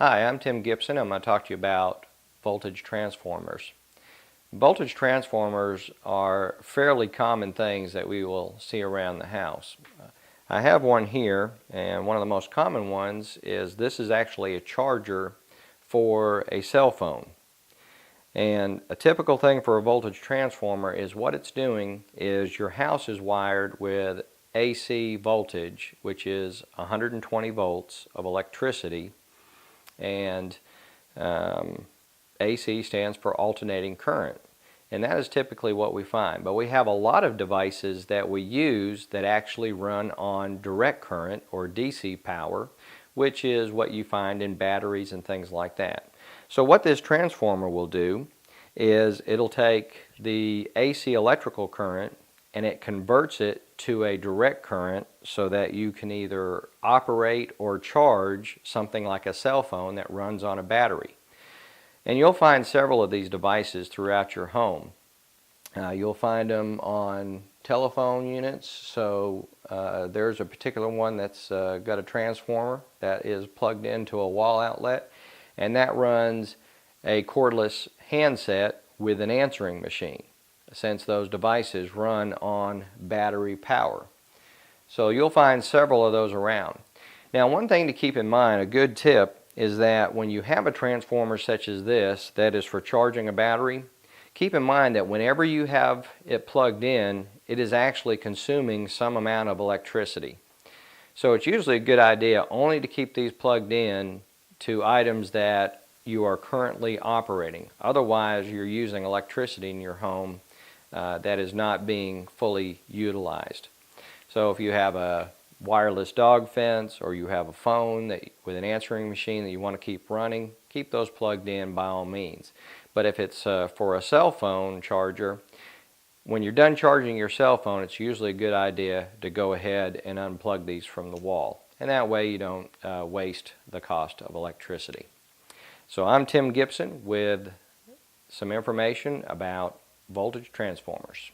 Hi, I'm Tim Gibson. I'm going to talk to you about voltage transformers. Voltage transformers are fairly common things that we will see around the house. I have one here, and one of the most common ones is this is actually a charger for a cell phone. And a typical thing for a voltage transformer is what it's doing is your house is wired with AC voltage, which is 120 volts of electricity, and AC stands for alternating current, and that is typically what we find. But we have a lot of devices that we use that actually run on direct current or DC power, which is what you find in batteries and things like that. So what this transformer will do is it'll take the AC electrical current and it converts it to a direct current so that you can either operate or charge something like a cell phone that runs on a battery. And you'll find several of these devices throughout your home. You'll find them on telephone units, so there's a particular one that's got a transformer that is plugged into a wall outlet, and that runs a cordless handset with an answering machine, since those devices run on battery power. So you'll find several of those around. Now, one thing to keep in mind, a good tip, is that when you have a transformer such as this that is for charging a battery, keep in mind that whenever you have it plugged in, it is actually consuming some amount of electricity. So it's usually a good idea only to keep these plugged in to items that you are currently operating. Otherwise, you're using electricity in your home that is not being fully utilized. So if you have a wireless dog fence or you have a phone with an answering machine that you want to keep running, keep those plugged in by all means. But if it's for a cell phone charger, when you're done charging your cell phone, it's usually a good idea to go ahead and unplug these from the wall. And that way you don't waste the cost of electricity. So I'm Tim Gibson with some information about voltage transformers.